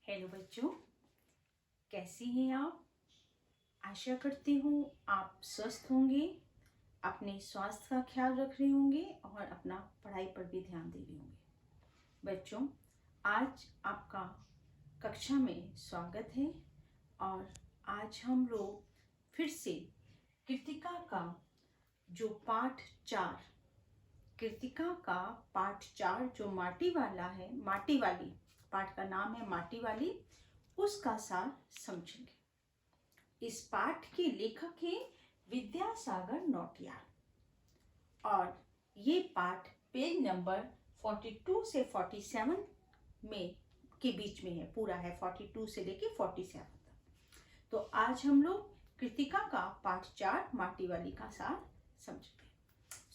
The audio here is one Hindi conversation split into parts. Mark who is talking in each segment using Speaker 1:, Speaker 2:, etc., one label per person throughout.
Speaker 1: हेलो बच्चों, कैसी हैं आप। आशा करती हूँ आप स्वस्थ होंगे, अपने स्वास्थ्य का ख्याल रख रहे होंगे और अपना पढ़ाई पर भी ध्यान दे रहे होंगे। बच्चों, आज आपका कक्षा में स्वागत है और आज हम लोग फिर से कृतिका का जो पाठ 4 जो माटी वाला है, माटी वाली पाठ का नाम है माटी वाली, उसका सार समझेंगे। इस पाठ के लेखक हैं विद्यासागर नौटियाल और ये पाठ पेज नंबर 42 से 47 में के बीच में है, पूरा है 42 से लेके 47 तक। तो आज हम लोग कृतिका का पाठ 4 माटी वाली का सार समझेंगे।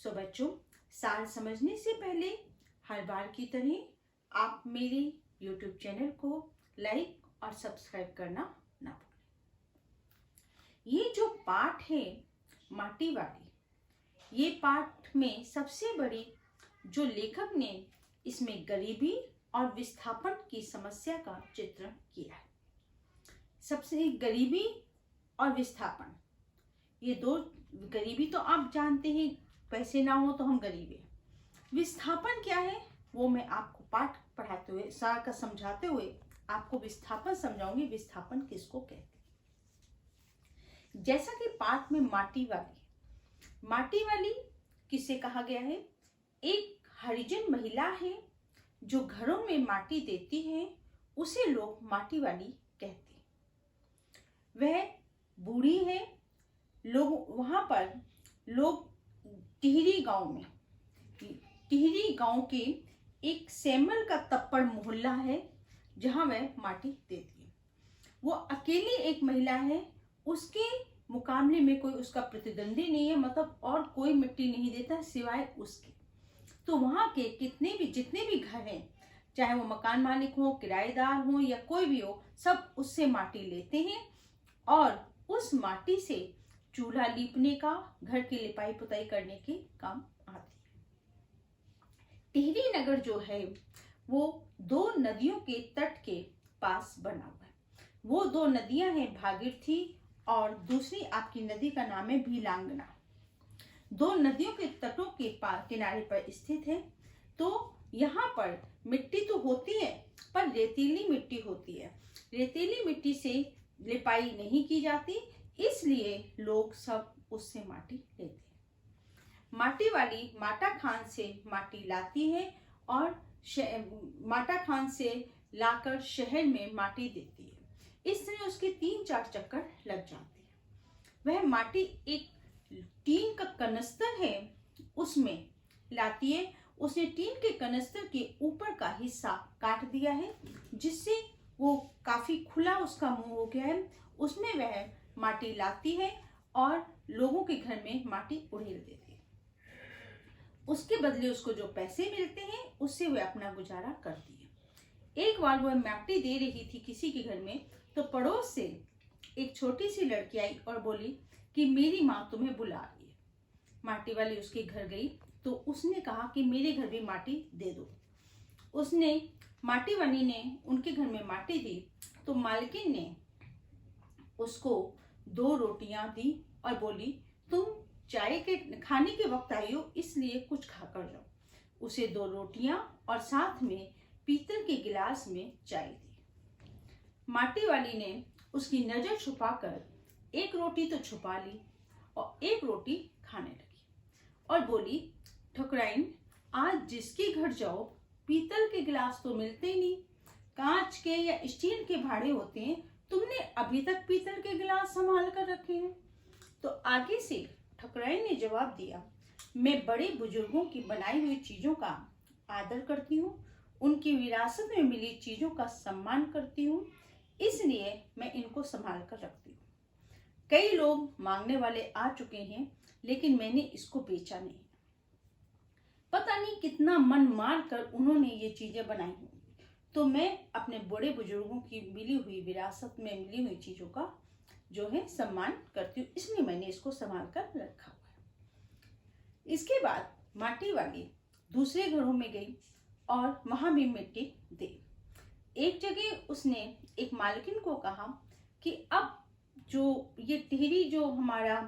Speaker 1: सो बच्चों, सार समझने से पहले हर बार की तरह आप मेरे YouTube चैनल को लाइक और सब्सक्राइब करना ना भूलें। ये जो पाठ है माटी वाली, ये पाठ में सबसे बड़ी जो लेखक ने इसमें गरीबी और विस्थापन की समस्या का चित्रण किया है। सबसे गरीबी और विस्थापन, ये दो, गरीबी तो आप जानते हैं, पैसे ना हो तो हम गरीब हैं। विस्थापन क्या है वो मैं आपको पाठ पढ़ाते हुए, सार का समझाते हुए आपको विस्थापन समझाऊंगी। विस्थापन किसको कहते हैं? जैसा कि पाठ में माटी वाली किसे कहा गया है? एक हरिजन महिला है जो घरों में माटी देती है, उसे लोग माटी वाली कहते हैं। वह बूढ़ी है। वहां पर लोग टिहरी गांव के एक सेमल का तप्पड़ मोहल्ला है जहां वह माटी देती है। वो अकेली एक महिला है, उसके मुकाबले में कोई उसका प्रतिद्वंदी नहीं है, मतलब और कोई मिट्टी नहीं देता सिवाय उसके। तो वहां के जितने भी घर हैं, चाहे वो मकान मालिक हो, किराएदार हो या कोई भी हो, सब उससे माटी लेते हैं और उस माटी से चूल्हा लीपने का, घर की लिपाई पुताई करने के काम आती है। टिहरी नगर जो है वो 2 नदियों के तट के पास बना हुआ है। वो 2 नदियां हैं भागीरथी और दूसरी आपकी नदी का नाम है भीलांगना। 2 नदियों के तटों के किनारे पर स्थित है। तो यहाँ पर मिट्टी तो होती है पर रेतीली मिट्टी होती है। रेतीली मिट्टी से लिपाई नहीं की जाती, इसलिए लोग सब उससे माटी लेते हैं। माटी वाली माटा खान से माटी लाती है और माटा खान से लाकर शहर में माटी देती है। इस तरह उसके 3-4 चक्कर लग जाते हैं। वह माटी एक टीन का कनस्तर है उसमें लाती है। उसने टीन के कनस्तर के ऊपर का हिस्सा काट दिया है, जिससे वो काफी खुला उसका मुंह हो गया है। उसमें वह माटी लाती है और लोगों के घर में माटी उड़ेल देती है। उसके बदले उसको जो पैसे मिलते हैं उससे वह अपना गुजारा करती है। एक बार वह माटी दे रही थी किसी के घर में, तो पड़ोस से एक छोटी सी लड़की आई और बोली कि मेरी माँ तुम्हें बुला रही है। माटी वाली उसके घर गई तो उसने कहा कि मेरे घर भी माटी दे दो। उसने माटी वाली ने उनके घर में माटी दी तो मालकिन ने उसको 2 रोटियां दी और बोली तुम चाय के खाने के वक्त आई हो, इसलिए कुछ खाकर जाओ। उसे 2 रोटियां और साथ में पीतल के गिलास में चाय दी। माटी वाली ने उसकी नजर छुपाकर एक रोटी तो छुपा ली और एक रोटी खाने लगी और बोली, ठकुराइन, आज जिसके घर जाओ पीतल के गिलास तो मिलते ही नहीं, कांच के या स्टील के भाड़े होते हैं, तुमने अभी तक पीतल के गिलास संभाल कर रखे हैं। तो आगे से ठकुराइन ने जवाब दिया, मैं बड़े बुजुर्गों की बनाई हुई चीजों का आदर करती हूँ, उनकी विरासत में मिली चीजों का सम्मान करती हूँ, इसलिए मैं इनको संभाल कर रखती हूँ। कई लोग मांगने वाले आ चुके हैं, लेकिन मैंने इसको बेचा नहीं। पता नहीं कितना मन मार कर उन्होंने ये चीजें बनाई होंगी, तो मैं अपने बड़े बुजुर्गों की मिली हुई विरासत में मिली हुई चीजों का जो है सम्मान करती हूँ, इसलिए मैंने इसको संभाल कर रखा हुआ है। इसके बाद माटी वाली दूसरे घरों में गई और वहां भी मिट्टी दी। एक जगह उसने एक मालकिन को कहा कि अब जो ये टिहरी जो हमारा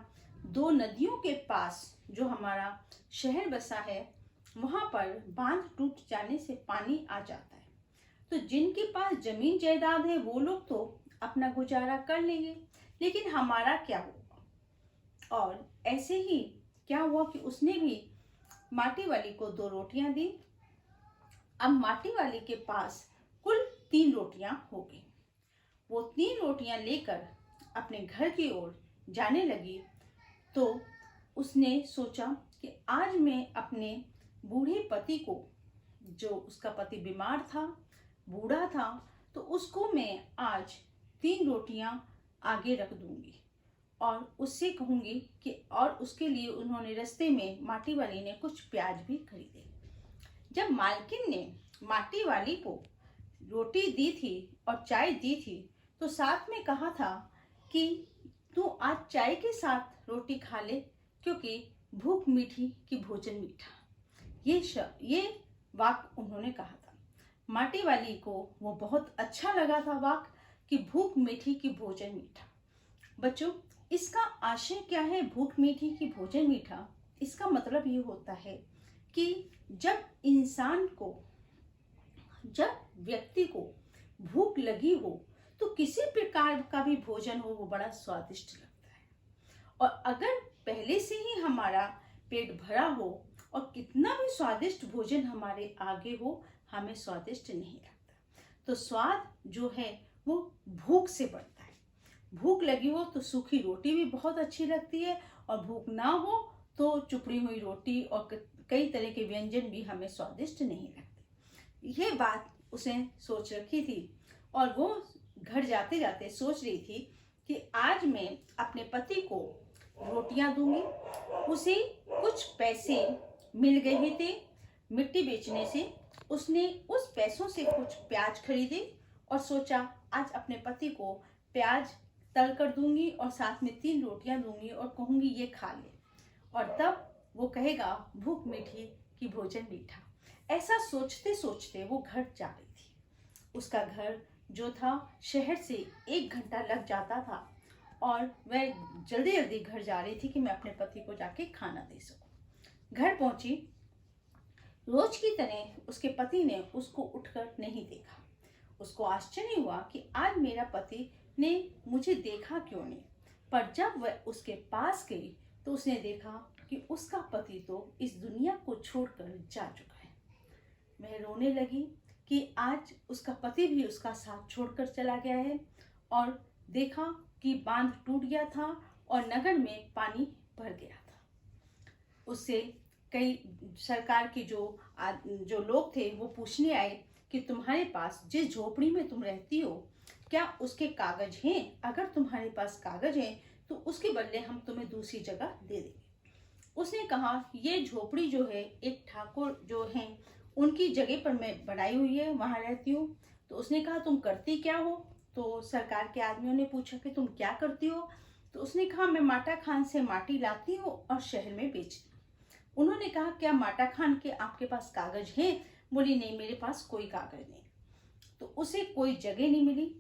Speaker 1: दो नदियों के पास जो हमारा शहर बसा है, वहां पर बांध टूट जाने से पानी आ जाता है, तो जिनके पास जमीन जायदाद है वो लोग तो अपना गुजारा कर लेंगे, लेकिन हमारा क्या होगा। और ऐसे ही क्या हुआ कि उसने भी माटी वाली को 2 रोटियां दी। अब माटी वाली के पास कुल 3 रोटियां हो गई। वो 3 रोटियां लेकर अपने घर की ओर जाने लगी, तो उसने सोचा कि आज मैं अपने बूढ़े पति को, जो उसका पति बीमार था, बूढ़ा था, तो उसको मैं आज 3 रोटियां आगे रख दूंगी और उससे कहूंगी कि, और उसके लिए उन्होंने रास्ते में माटी वाली ने कुछ प्याज भी खरीदे। जब मालकिन ने माटी वाली को रोटी दी थी और चाय दी थी, तो साथ में कहा था कि तू आज चाय के साथ रोटी खा ले, क्योंकि भूख मीठी कि भोजन मीठा। ये वाक्य उन्होंने कहा था। माटी वाली को वो बहुत अच्छा लगा था वाक्य कि भूख मीठी कि भोजन मीठा। बच्चों, इसका आशय क्या है? भूख मीठी कि भोजन मीठा, इसका मतलब ये होता है कि जब व्यक्ति को भूख लगी हो, तो किसी प्रकार का भी भोजन हो वो बड़ा स्वादिष्ट लगता है। और अगर पहले से ही हमारा पेट भरा हो और कितना भी स्वादिष्ट भोजन हमारे आगे हो, हमें स्वादिष्ट नहीं लगता। तो स्वाद जो है वो भूख से बढ़ता है। भूख लगी हो तो सूखी रोटी भी बहुत अच्छी लगती है, और भूख ना हो तो चुपड़ी हुई रोटी और कई तरह के व्यंजन भी हमें स्वादिष्ट नहीं लगते। ये बात उसने सोच रखी थी, और वो घर जाते जाते सोच रही थी कि आज मैं अपने पति को रोटियां दूंगी। उसे कुछ पैसे मिल गए थे मिट्टी बेचने से। उसने उस पैसों से कुछ प्याज खरीदे और सोचा आज अपने पति को प्याज तल कर दूंगी और साथ में 3 रोटियां दूंगी और कहूंगी ये खा ले, और तब वो कहेगा भूख मीठी कि भोजन मीठा। ऐसा सोचते सोचते वो घर जा रही थी। उसका घर जो था शहर से 1 घंटा लग जाता था, और वह जल्दी जल्दी घर जा रही थी कि मैं अपने पति को जाके खाना दे सकूं। घर पहुंची, रोज की तरह उसके पति ने उसको उठकर नहीं देखा। उसको आश्चर्य हुआ कि आज मेरा पति ने मुझे देखा क्यों नहीं। पर जब वह उसके पास गई तो उसने देखा कि उसका पति तो इस दुनिया को छोड़कर जा चुका है। वह रोने लगी कि आज उसका पति भी उसका साथ छोड़कर चला गया है, और देखा कि बांध टूट गया था और नगर में पानी भर गया था। उससे कई सरकार के जो लोग थे वो पूछने आए कि तुम्हारे पास जिस झोपड़ी में तुम रहती हो क्या उसके कागज हैं? अगर तुम्हारे पास कागज हैं तो उसके बदले हम तुम्हें दूसरी जगह दे देंगे। उसने कहा ये झोपड़ी जो है एक ठाकुर जो हैं उनकी जगह पर मैं बनाई हुई है, वहां रहती हूँ। तो उसने कहा तुम करती क्या हो? तो सरकार के आदमियों ने पूछा कि तुम क्या करती हो? तो उसने कहा मैं माटा खान से माटी लाती हूँ और शहर में बेचती हूँ। उन्होंने कहा क्या माटा खान के आपके पास कागज हैं? बोली नहीं, मेरे पास कोई कागज नहीं। तो उसे कोई जगह नहीं मिली,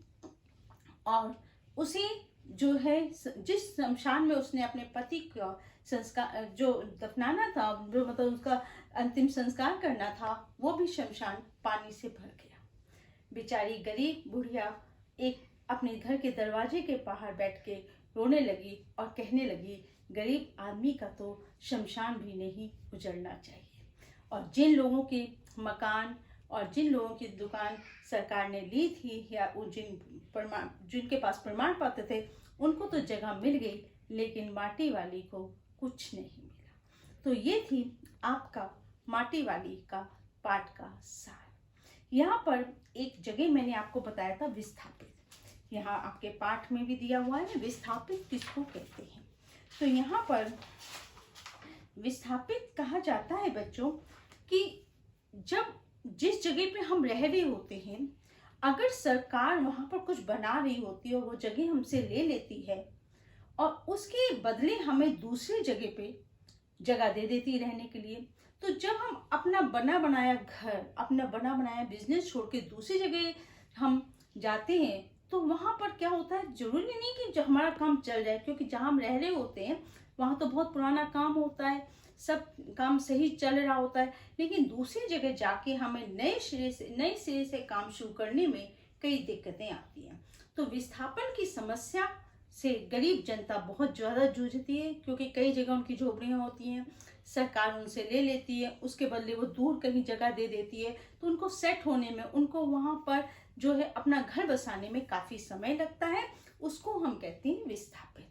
Speaker 1: और उसे जो है जिस शमशान में उसने अपने पति का संस्कार जो दफनाना था, जो मतलब उसका अंतिम संस्कार करना था, वो भी शमशान पानी से भर गया। बेचारी गरीब बुढ़िया एक अपने घर के दरवाजे के बाहर बैठ के रोने लगी और कहने लगी गरीब आदमी का तो शमशान भी नहीं उजड़ना चाहिए। और जिन लोगों के मकान और जिन लोगों की दुकान सरकार ने ली थी या जिनके पास प्रमाण पत्र थे उनको तो जगह मिल गई, लेकिन माटी वाली को कुछ नहीं मिला। तो ये थी आपका माटी वाली का पाठ का सार। यहाँ पर एक जगह मैंने आपको बताया था विस्थापित, यहाँ आपके पाठ में भी दिया हुआ है विस्थापित किसको कहते हैं। तो यहाँ पर विस्थापित कहा जाता है बच्चों कि जब जिस जगह पे हम रह रहे होते हैं, अगर सरकार वहां पर कुछ बना रही होती है और वो जगह हमसे ले लेती है और उसके बदले हमें दूसरी जगह पे जगह दे देती रहने के लिए, तो जब हम अपना बना बनाया घर, अपना बना बनाया बिजनेस छोड़ के दूसरी जगह हम जाते हैं तो वहाँ पर क्या होता है, जरूरी नहीं कि जो हमारा काम चल जाए, क्योंकि जहाँ हम रह रहे होते हैं वहाँ तो बहुत पुराना काम होता है, सब काम सही चल रहा होता है, लेकिन दूसरी जगह जाके हमें नए सिरे से काम शुरू करने में कई दिक्कतें आती हैं। तो विस्थापन की समस्या से गरीब जनता बहुत ज़्यादा जूझती है, क्योंकि कई जगह उनकी झोपड़ियाँ होती हैं, सरकार उनसे ले लेती है, उसके बदले वो दूर कहीं जगह दे देती है, तो उनको सेट होने में, उनको वहाँ पर जो है अपना घर बसाने में काफ़ी समय लगता है, उसको हम कहते हैं विस्थापित।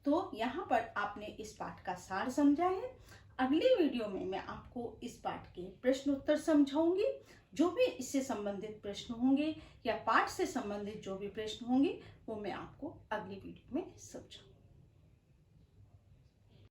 Speaker 1: तो यहाँ पर आपने इस पाठ का सार समझा है। अगली वीडियो में मैं आपको इस पाठ के प्रश्न उत्तर समझाऊंगी। जो भी इससे संबंधित प्रश्न होंगे या पाठ से संबंधित जो भी प्रश्न होंगे वो मैं आपको अगली वीडियो में समझाऊंगी।